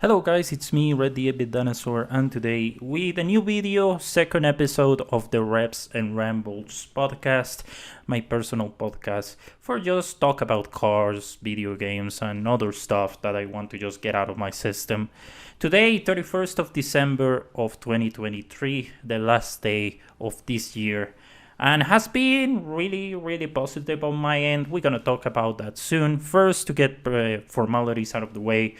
Hello guys, it's me, Red the Epic Dinosaur, and today with a new video, second episode of the Reps and Rambles podcast, my personal podcast for just talk about cars, video games, and other stuff that I want to just get out of my system. Today, 31st of December of 2023, the last day of this year, and has been really positive on my end. We're gonna talk about that soon. First, to get formalities out of the way,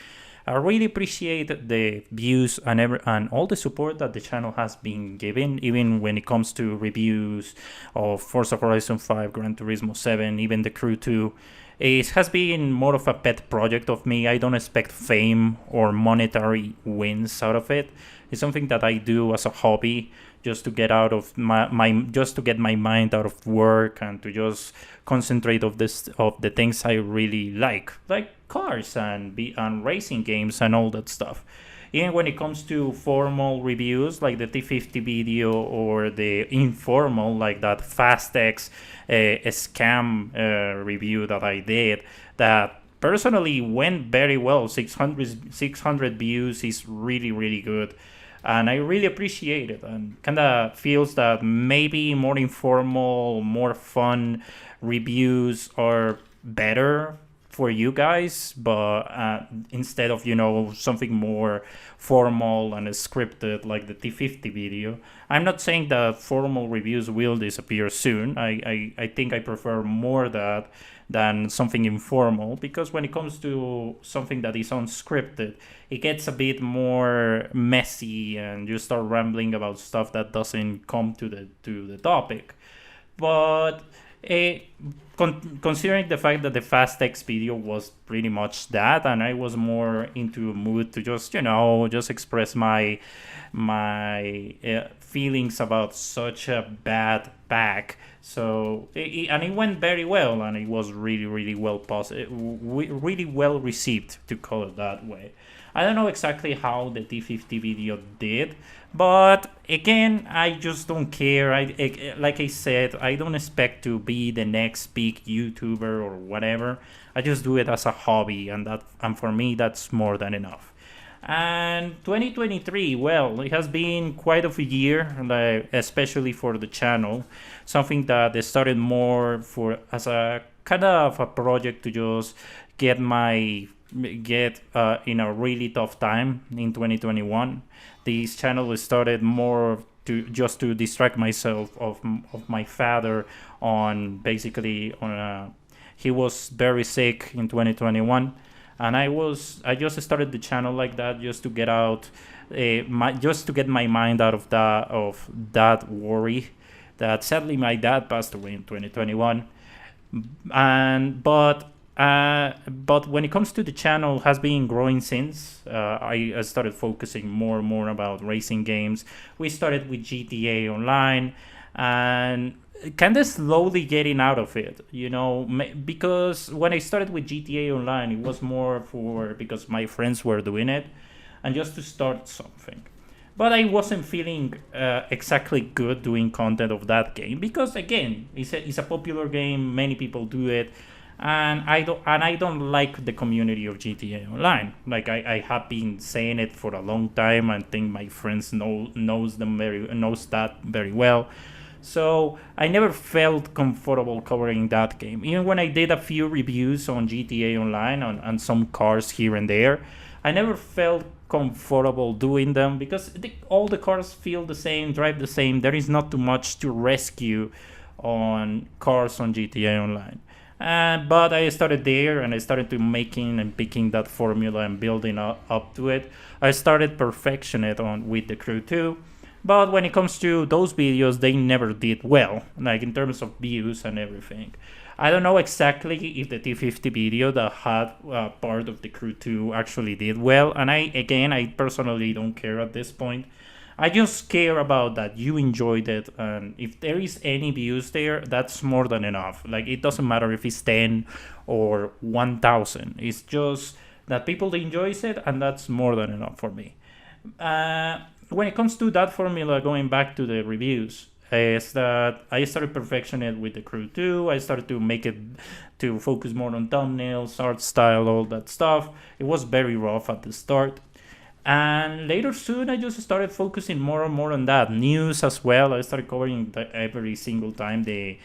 I really appreciate the views and all the support that the channel has been giving, even when it comes to reviews of Forza Horizon 5, Gran Turismo 7, even The Crew 2. It has been more of a pet project of me. I don't expect fame or monetary wins out of it. It's something that I do as a hobby, just to get out of just to get my mind out of work and to just concentrate of the things I really like cars and racing games and all that stuff. Even when it comes to formal reviews like the T50 video or the informal like that FastX scam review that I did, that personally went very well. 600 views is really good, and I really appreciate it, and kind of feels that maybe more informal, more fun reviews are better for you guys, but instead of something more formal and scripted like the T50 video. I'm not saying that formal reviews will disappear soon. I think I prefer more that than something informal, because when it comes to something that is unscripted, it gets a bit more messy and you start rambling about stuff that doesn't come to the topic. But considering the fact that the fast text video was pretty much that, and I was more into a mood to just express my feelings about such a bad pack. So and it went very well, and it was really well really well received, to call it that way. I don't know exactly how the T50 video did, but again, I just don't care. Like I said, I don't expect to be the next big YouTuber or whatever. I just do it as a hobby, and for me, that's more than enough. And 2023, well, it has been quite of a year, especially for the channel. Something that started more as a kind of a project to just get in a really tough time in 2021. This channel started more to distract myself of my father on he was very sick in 2021, and I just started the channel like that, just to get out just to get my mind out of that worry that sadly my dad passed away in 2021. But when it comes to the channel, has been growing since. I started focusing more and more about racing games. We started with GTA Online, and kind of slowly getting out of it, because when I started with GTA Online, it was more because my friends were doing it, and just to start something. But I wasn't feeling exactly good doing content of that game, because again, it's a popular game, many people do it, and I don't like the community of GTA Online. Like I have been saying it for a long time, and think my friends knows that very well. So I never felt comfortable covering that game. Even when I did a few reviews on GTA Online on some cars here and there, I never felt comfortable doing them, because all the cars feel the same, drive the same. There is not too much to rescue on cars on GTA Online. But I started there, and I started to making and picking that formula and building up to it. I started perfecting it with the Crew 2. But when it comes to those videos, they never did well, like in terms of views and everything. I don't know exactly if the T50 video that had part of the Crew 2 actually did well. And I personally don't care at this point. I just care about that you enjoyed it, and if there is any views there, that's more than enough. Like, it doesn't matter if it's 10 or 1,000. It's just that people enjoys it, and that's more than enough for me. When it comes to that formula, going back to the reviews, is that I started perfecting it with the Crew 2. I started to make it to focus more on thumbnails, art style, all that stuff. It was very rough at the start. And later soon, I just started focusing more and more on that news as well. I started covering every single time the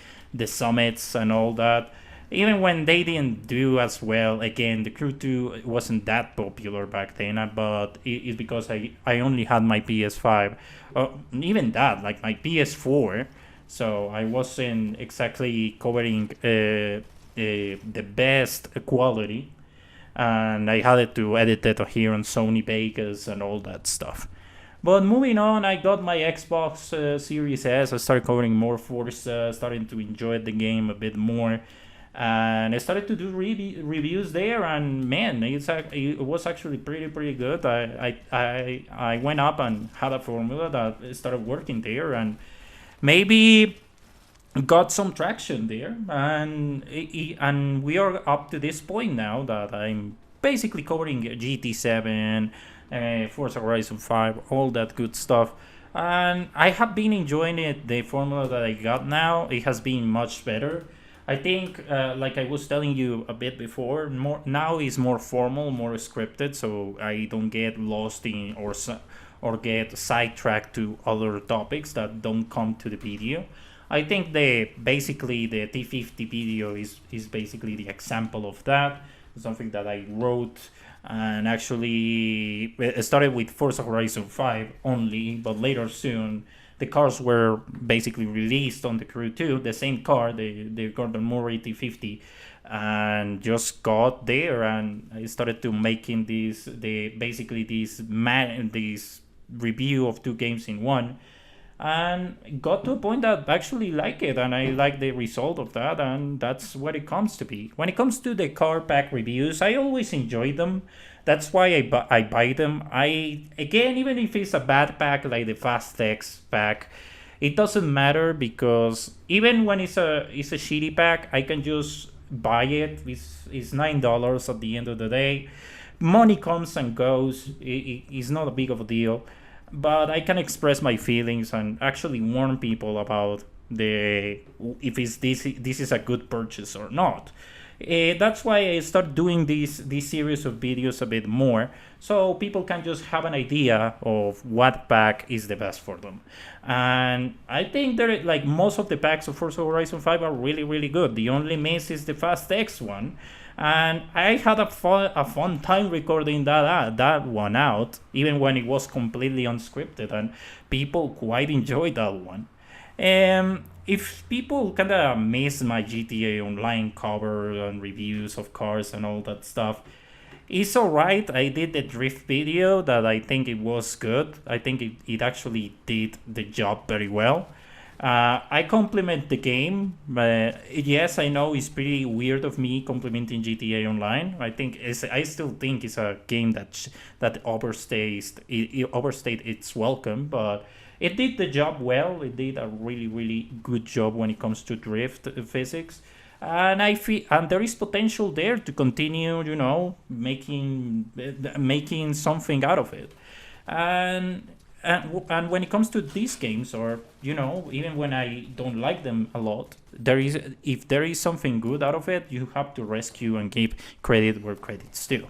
summits and all that. Even when they didn't do as well, again, the Crew 2 wasn't that popular back then, but it's because I only had my PS5. Even that, like my PS4, so I wasn't exactly covering the best quality, and I had to edit it here on Sony Vegas and all that stuff. But moving on, I got my Xbox Series S. I started covering more Forza, starting to enjoy the game a bit more, and I started to do reviews there. And man, it was actually pretty good. I went up and had a formula that started working there, and maybe got some traction there, and we are up to this point now that I'm basically covering GT7, Forza Horizon 5, all that good stuff. And I have been enjoying it. The formula that I got now, it has been much better. I think, like I was telling you a bit before, more now is more formal, more scripted, so I don't get lost in or get sidetracked to other topics that don't come to the video. I think the T50 video is basically the example of that. Something that I wrote, and actually it started with Forza Horizon 5 only, but later soon the cars were basically released on the Crew 2, the same car, the Gordon Murray T50, and just got there, and I started to making this review of two games in one, and got to a point that I actually like it, and I like the result of that, and that's what it comes to be. When it comes to the car pack reviews, I always enjoy them. That's why I buy them. Even if it's a bad pack like the Fast X pack, it doesn't matter, because even when it's a shitty pack, I can just buy it. It's $9 at the end of the day. Money comes and goes. It's not a big of a deal, but I can express my feelings and actually warn people about the if it's this is a good purchase or not. That's why I start doing this series of videos a bit more, so people can just have an idea of what pack is the best for them. And I think that like most of the packs of Forza Horizon 5 are really good. The only miss is the Fast X one, and I had a fun time recording that one out, even when it was completely unscripted, and people quite enjoyed that one. If people kind of miss my GTA Online cover and reviews of cars and all that stuff, it's alright. I did the drift video that I think it was good. I think it actually did the job very well. I compliment the game. Yes, I know it's pretty weird of me complimenting GTA Online. I still think it's a game that overstayed its welcome, but it did the job well. It did a really good job when it comes to drift physics, and I feel and there is potential there to continue, making something out of it. And and when it comes to these games, or even when I don't like them a lot, if there is something good out of it, you have to rescue and give credit where credit's due.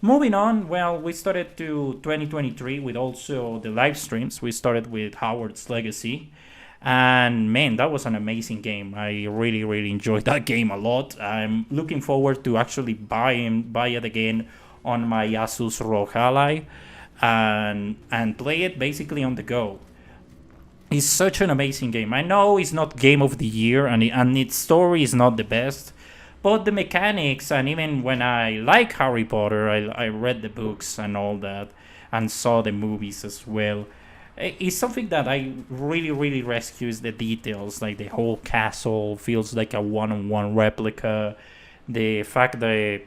Moving on, well, we started to 2023 with also the live streams. We started with Howard's Legacy, and man, that was an amazing game. I really enjoyed that game a lot. I'm looking forward to actually buy it again on my Asus ROG Ally, and play it basically on the go. It's such an amazing game. I know it's not game of the year, and its story is not the best, but the mechanics, and even when I like Harry Potter, I read the books and all that, and saw the movies as well. It's something that I really rescues the details, like the whole castle feels like a one-on-one replica. The fact that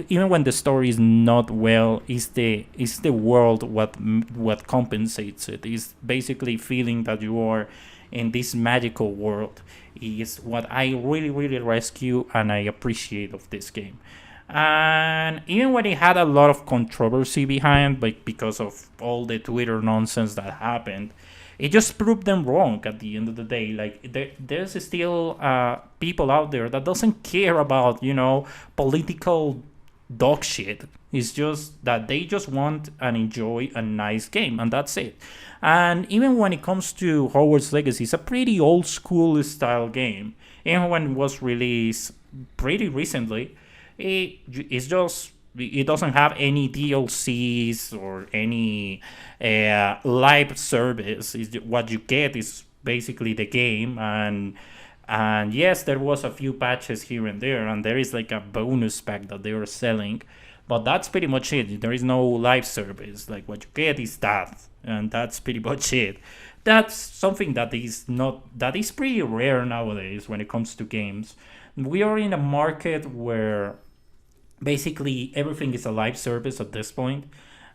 even when the story is not well, is the world what compensates it. Is basically feeling that you are in this magical world is what I really rescue and I appreciate of this game. And even when it had a lot of controversy behind, like because of all the Twitter nonsense that happened, it just proved them wrong at the end of the day. Like there's still people out there that doesn't care about political dog shit. It's just that they just want and enjoy a nice game, and that's it. And even when it comes to Hogwarts Legacy, it's a pretty old school style game. Even when it was released pretty recently, it's just it doesn't have any DLCs or any live service. What you get is basically the game, and yes, there was a few patches here and there, and there is like a bonus pack that they are selling, but that's pretty much it. There is no live service. Like what you get is that, and that's pretty much it. That's something that is pretty rare nowadays when it comes to games. We are in a market where basically everything is a live service at this point.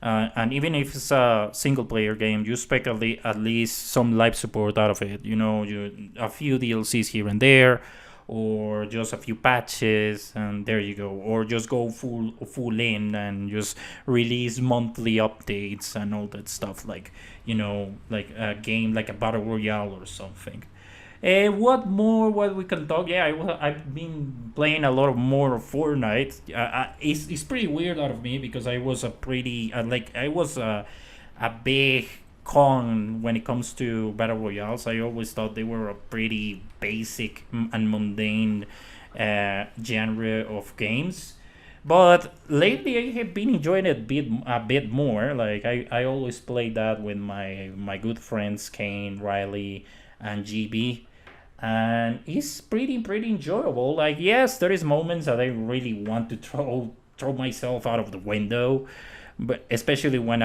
And even if it's a single player game, you expect at least some live support out of it. A few DLCs here and there, or just a few patches, and there you go. Or just go full in and just release monthly updates and all that stuff, like a game like a battle royale or something. What more? What we can talk? Yeah, I've been playing a lot of more of Fortnite. It's pretty weird out of me because I was a pretty I was a big con when it comes to battle royales. I always thought they were a pretty basic and mundane genre of games. But lately, I have been enjoying it a bit more. Like I always play that with my good friends Kane, Riley, and GB, and it's pretty enjoyable. Like yes, there is moments that I really want to throw myself out of the window, but especially when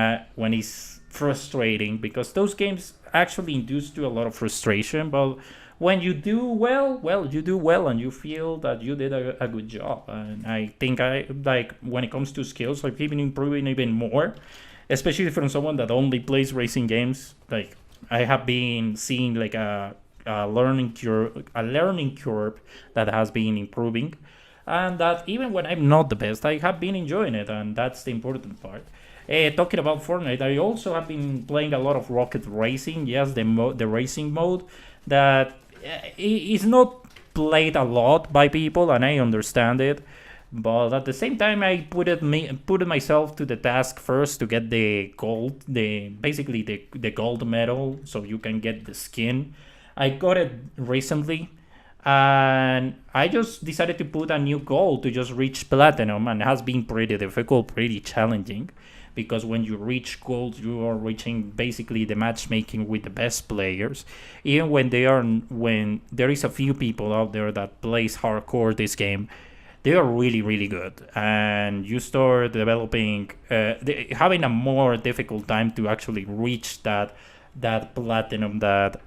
it's frustrating, because those games actually induce to a lot of frustration. But when you do well, you do well, and you feel that you did a good job. And I think I like when it comes to skills, I've been improving even more, especially from someone that only plays racing games. Like I have been seeing like a learning curve that has been improving, and that even when I'm not the best, I have been enjoying it, and that's the important part. Talking about Fortnite, I also have been playing a lot of Rocket Racing. Yes, the racing mode that is not played a lot by people, and I understand it. But at the same time, I put it myself to the task first to get the gold, basically the gold medal, so you can get the skin. I got it recently, and I just decided to put a new goal to just reach platinum, and it has been pretty difficult, pretty challenging, because when you reach gold, you are reaching basically the matchmaking with the best players. Even when there is a few people out there that plays hardcore this game, they are really good, and you start developing, having a more difficult time to actually reach that platinum that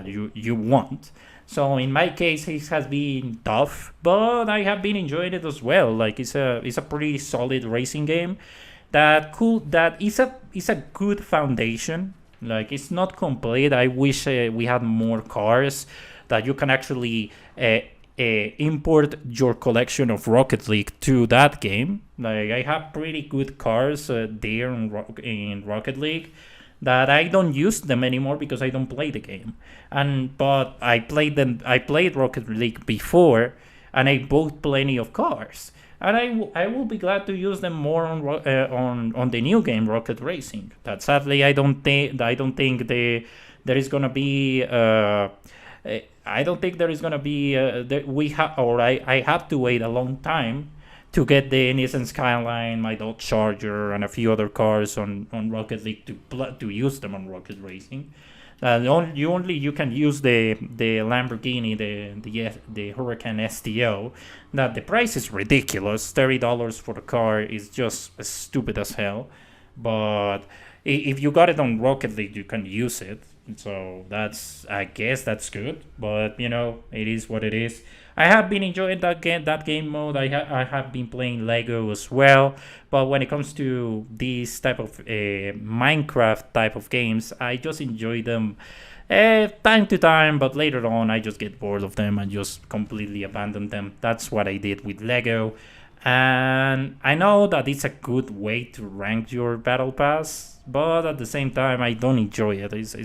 you want. So in my case, it has been tough, but I have been enjoying it as well. Like it's a pretty solid racing game that is a good foundation. Like it's not complete. I wish we had more cars that you can actually import your collection of Rocket League to that game. Like I have pretty good cars there in Rocket League that I don't use them anymore because I don't play the game. But I played them. I played Rocket League before, and I bought plenty of cars. And I will be glad to use them more on the new game Rocket Racing. That sadly I don't think there is gonna be. I don't think there is gonna be. I have to wait a long time to get the Nissan Skyline, my Dodge Charger, and a few other cars on Rocket League to use them on Rocket Racing. You can use the Lamborghini, the Huracan STO. That the price is ridiculous. $30 for the car is just stupid as hell. But if you got it on Rocket League, you can use it. So I guess that's good. But it is what it is. I have been enjoying that game mode. I have been playing Lego as well. But when it comes to these type of Minecraft type of games, I just enjoy them time to time. But later on, I just get bored of them and just completely abandon them. That's what I did with Lego. And I know that it's a good way to rank your battle pass, but at the same time, I don't enjoy it. It's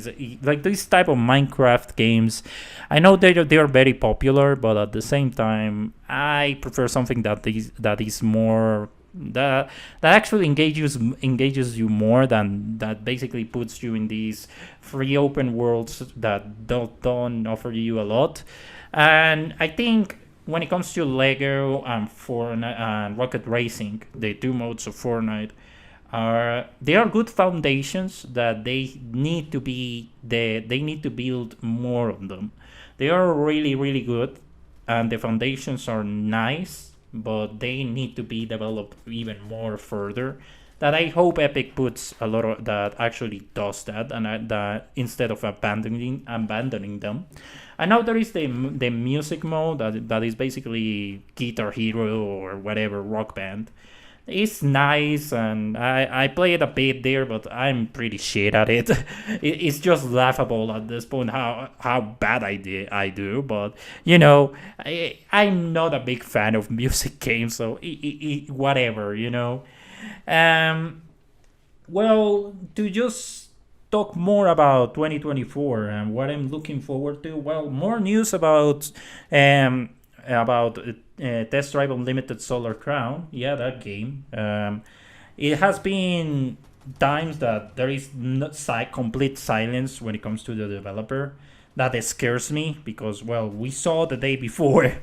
like this type of Minecraft games. I know they are very popular, but at the same time, I prefer something that is more That actually engages you more than that basically puts you in these free open worlds that don't offer you a lot. And I think when it comes to Lego and Fortnite and Rocket Racing, the two modes of Fortnite, they are good foundations that they need to build more on them. They are really really good, and the foundations are nice, but they need to be developed even more further. That I hope Epic puts a lot of that actually does that, and that instead of abandoning them. And now there is the music mode that is basically Guitar Hero or whatever Rock Band. It's nice, and I play it a bit there, but I'm pretty shit at it. It's just laughable at this point how bad I do. But I'm not a big fan of music games, so whatever. Um, well, to just talk more about 2024 and what I'm looking forward to. Well, more news about Test Drive Unlimited Solar Crown. Yeah, that game. It has been times that there is complete silence when it comes to the developer. That scares me because, well, we saw the day before,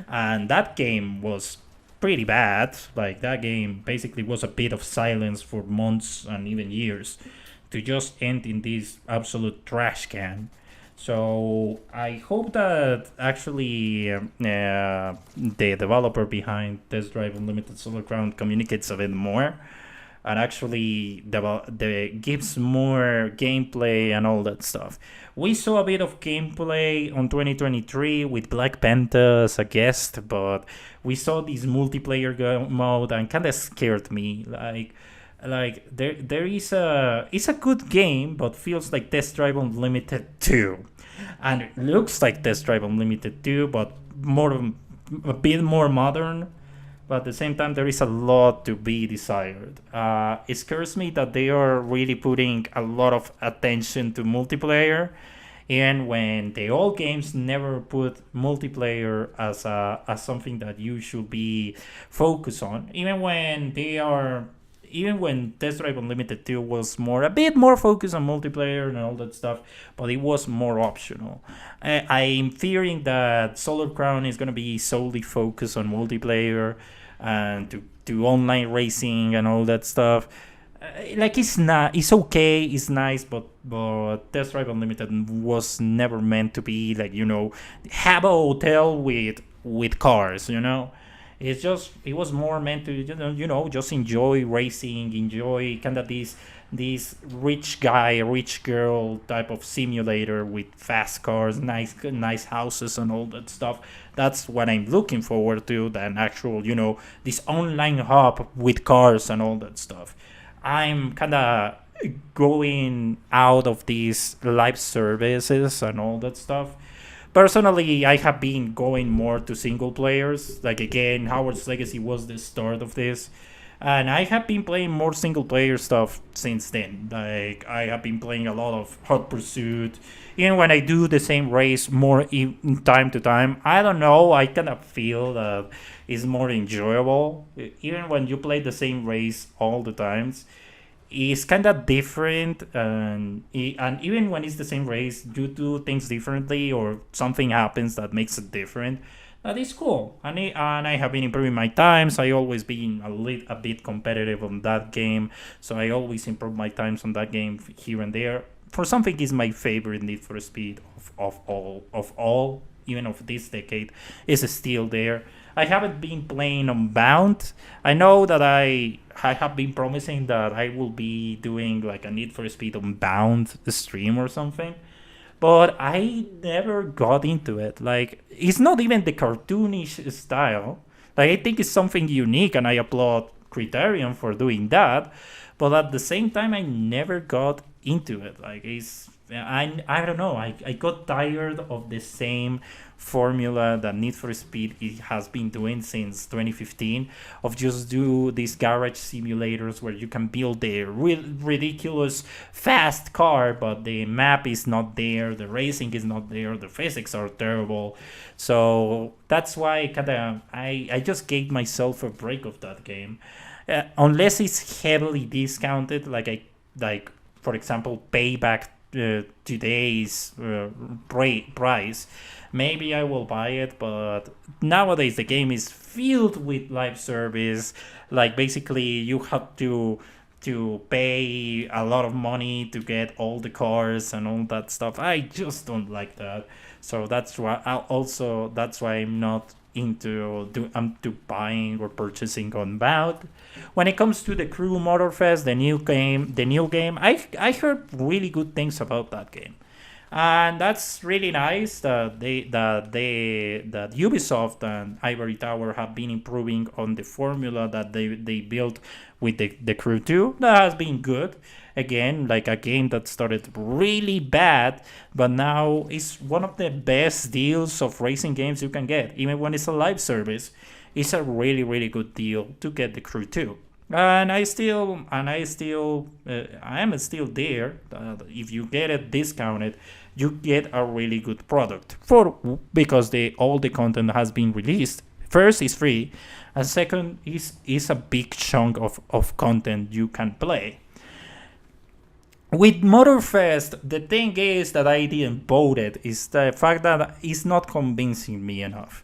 and that game was pretty bad. Like, that game basically was a bit of silence for months and even years to just end in this absolute trash can. So I hope that actually the developer behind Test Drive Unlimited Solar Crown communicates a bit more and actually gives more gameplay and all that stuff. We saw a bit of gameplay on 2023 with Black Panther as a guest, but we saw this multiplayer mode and kind of scared me. There is it's a good game, but feels like Test Drive Unlimited 2, and it looks like Test Drive Unlimited 2, but a bit more modern. But at the same time, there is a lot to be desired. It scares me that they are really putting a lot of attention to multiplayer, and when the old games never put multiplayer as something that you should be focused on, even when Test Drive Unlimited 2 was a bit more focused on multiplayer and all that stuff, but it was more optional. I'm fearing that Solar Crown is going to be solely focused on multiplayer and to online racing and all that stuff. It's okay, it's nice, but Test Drive Unlimited was never meant to be have a hotel with cars. It was more meant to just enjoy racing, enjoy kind of this rich guy, rich girl type of simulator with fast cars, nice houses and all that stuff. That's what I'm looking forward to than actual this online hub with cars and all that stuff. I'm kind of going out of these live services and all that stuff. Personally, I have been going more to single players. Like, again, Howard's Legacy was the start of this. And I have been playing more single player stuff since then. Like, I have been playing a lot of Hot Pursuit. Even when I do the same race more in time to time, I don't know, I kind of feel that it's more enjoyable. Even when you play the same race all the times, it's kind of different, and even when it's the same race, you do things differently or something happens that makes it different. That is cool, and I have been improving my times. I always been a bit competitive on that game, so I always improve my times on that game here and there. For something is my favorite Need for Speed of all, even of this decade, is still there. I haven't been playing Unbound. I know that I have been promising that I will be doing like a Need for Speed Unbound stream or something, but I never got into it. Like, it's not even the cartoonish style. Like, I think it's something unique, and I applaud Criterion for doing that. But at the same time, I never got into it. Like, I don't know. I got tired of the same formula that Need for Speed has been doing since 2015, of just do these garage simulators where you can build a ridiculous fast car, but the map is not there, the racing is not there, the physics are terrible. So that's why I just gave myself a break of that game. unless it's heavily discounted, like for example, payback today's price, maybe I will buy it. But nowadays the game is filled with live service. Like basically you have to pay a lot of money to get all the cars and all that stuff. I just don't like that. So that's why I'm not into buying or purchasing Unbound. When it comes to the Crew Motorfest, the new game, I heard really good things about that game, and that's really nice that Ubisoft and Ivory Tower have been improving on the formula that they built with the Crew 2. That has been good. Again, like a game that started really bad, but now is one of the best deals of racing games you can get. Even when it's a live service, it's a really really good deal to get the Crew 2. I am still there. If you get it discounted, you get a really good product because all the content has been released. First is free, and second is a big chunk of content you can play. With Motorfest, the thing is that I didn't vote it is the fact that it's not convincing me enough.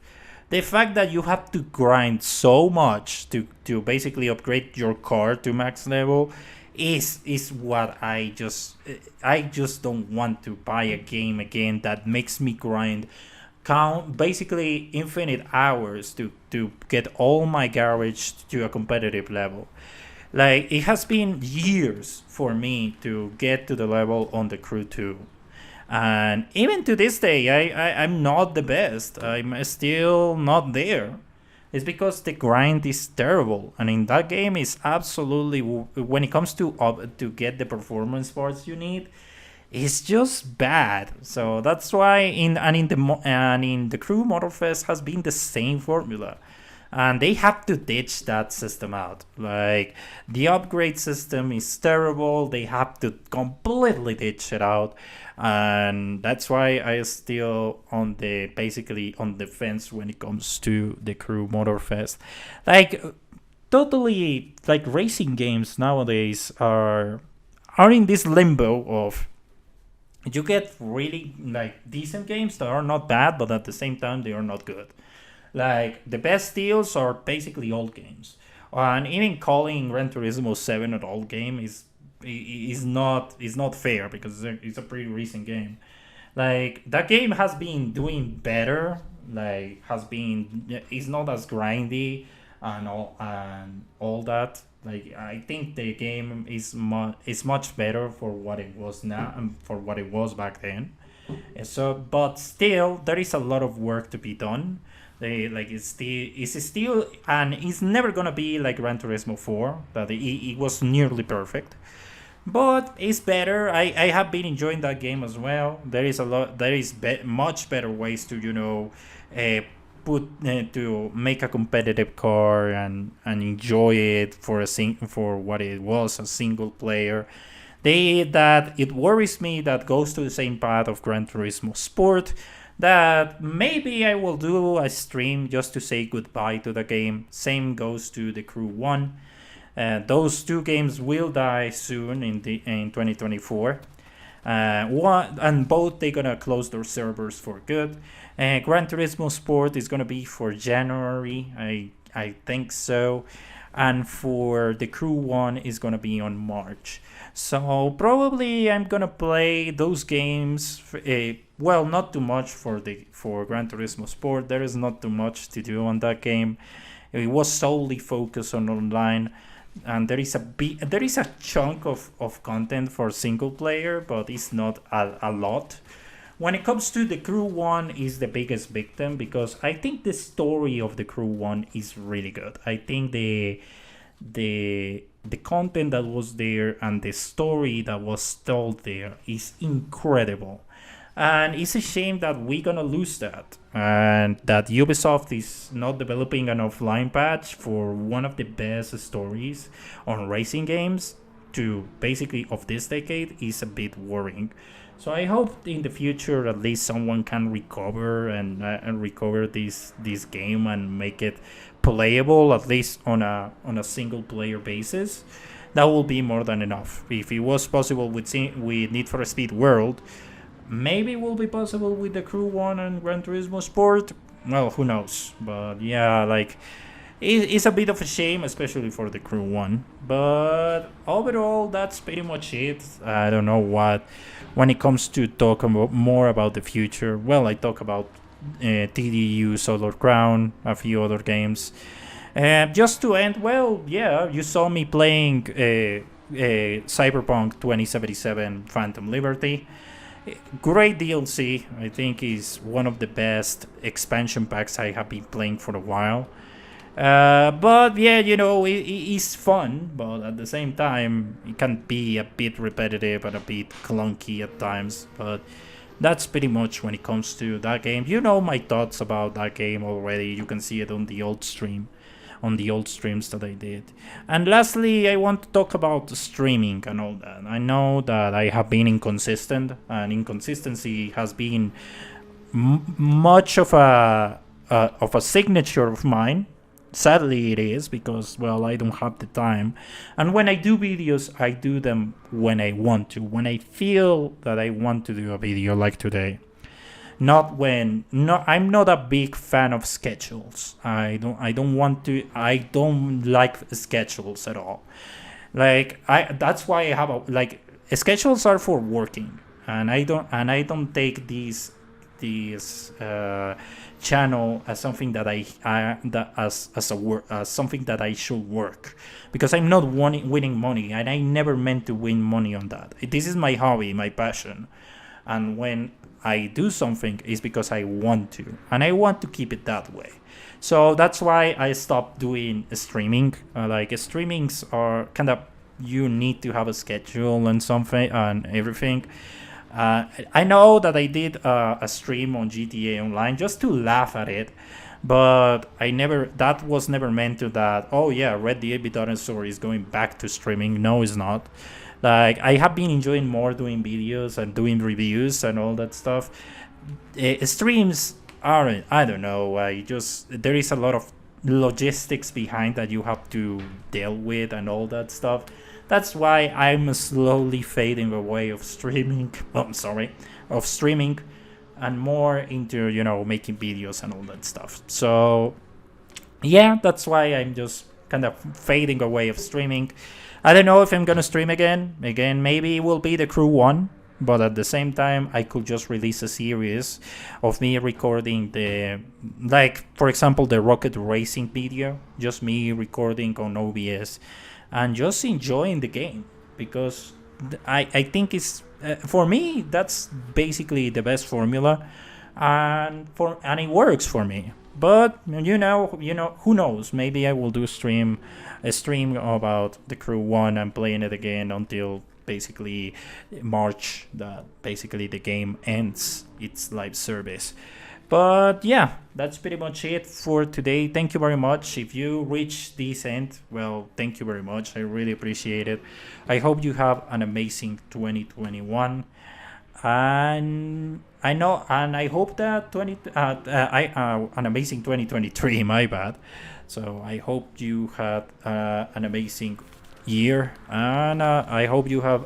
The fact that you have to grind so much to basically upgrade your car to max level is what I just don't want to buy a game again that makes me grind count basically infinite hours to get all my garage to a competitive level. Like it has been years for me to get to the level on the Crew 2. And even to this day, I'm not the best. I'm still not there. It's because the grind is terrible. And in that game, is absolutely, when it comes to get the performance parts you need, it's just bad. So that's why in the Crew Motorfest has been the same formula, and they have to ditch that system out. Like the upgrade system is terrible. They have to completely ditch it out, and that's why I still basically on the fence when it comes to the Crew Motorfest. Like totally, like racing games nowadays are in this limbo of you get really like decent games that are not bad, but at the same time they are not good. Like the best deals are basically old games, and even calling Gran Turismo 7 an old game is not fair because it's a pretty recent game. Like that game has been doing better. Like is not as grindy and all that. Like I think the game is much better for what it was now and for what it was back then. So, but still, there is a lot of work to be done. It's still, and it's never gonna be like Gran Turismo 4. That it was nearly perfect, but it's better. I have been enjoying that game as well. Much better ways to uh, to make a competitive car and enjoy it for what it was, a single player. That it worries me that goes to the same path of Gran Turismo Sport, that maybe I will do a stream just to say goodbye to the game. Same goes to the Crew 1. Those two games will die soon in 2024. Both they're gonna close their servers for good. Gran Turismo Sport is gonna be for January, I think so, and for the Crew 1 is gonna be on March. So probably I'm gonna play those games. Well, not too much for Gran Turismo Sport. There is not too much to do on that game. It was solely focused on online, and there is a chunk of content for single player, but it's not a lot. When it comes to the Crew 1 is the biggest victim because I think the story of the Crew 1 is really good. I think the content that was there and the story that was told there is incredible. And it's a shame that we're gonna lose that, and that Ubisoft is not developing an offline patch for one of the best stories on racing games. to basically of this decade is a bit worrying. So I hope in the future at least someone can recover and recover this game and make it playable at least on a single player basis. That will be more than enough. If it was possible with Need for Speed World, maybe it will be possible with the Crew One and Gran Turismo Sport. Well, who knows? But yeah, like it's a bit of a shame, especially for the Crew One. But overall, that's pretty much it. I don't know what. When it comes to talk more about the future, well, I talk about TDU, Solar Crown, a few other games. Just to end, well, yeah, you saw me playing Cyberpunk 2077 Phantom Liberty. Great DLC. I think is one of the best expansion packs I have been playing for a while. But yeah, it's fun, but at the same time, it can be a bit repetitive and a bit clunky at times. But that's pretty much when it comes to that game. You know my thoughts about that game already. You can see it on the old streams that I did. And lastly, I want to talk about streaming and all that. I know that I have been inconsistent, and inconsistency has been much of a signature of mine. Sadly, it is because, well, I don't have the time. And when I do videos, I do them when I want to, when I feel that I want to do a video like today. Not when, no, I'm not a big fan of schedules. I don't like schedules at all. That's why I have schedules are for working, and I don't take these channel as something that as something that I should work, because I'm not winning money, and I never meant to win money on that. This is my hobby, my passion, and when I do something, it's because I want to, and I want to keep it that way. So that's why I stopped doing streaming. Streamings are kind of, you need to have a schedule and something and everything. I know that I did a stream on GTA Online just to laugh at it, but that was never meant to that, oh yeah, Red the EP Dinosaur is going back to streaming. No, it's not. I have been enjoying more doing videos and doing reviews and all that stuff. Streams aren't, I don't know, there is a lot of logistics behind that you have to deal with and all that stuff. That's why I'm slowly fading away of streaming. Of streaming, and more into making videos and all that stuff. So yeah, that's why I'm just kind of fading away of streaming. I don't know if I'm gonna stream again. Maybe it will be the Crew One, but at the same time, I could just release a series of me recording for example, the rocket racing video, just me recording on OBS. And just enjoying the game, because I think it's for me that's basically the best formula, and it works for me. But who knows? Maybe I will do a stream about the Crew One and playing it again until basically March, that basically the game ends its live service. But yeah, that's pretty much it for today. Thank you very much. If you reach this end, well, thank you very much. I really appreciate it. I hope you have an amazing 2021. And I hope that an amazing 2023, my bad. So I hope you had an amazing year, and I hope you have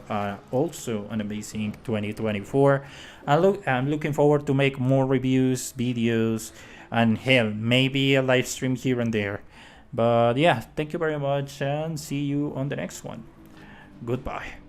also an amazing 2024. I'm looking forward to make more reviews, videos, and hell, maybe a live stream here and there. But yeah, thank you very much, and see you on the next one. Goodbye.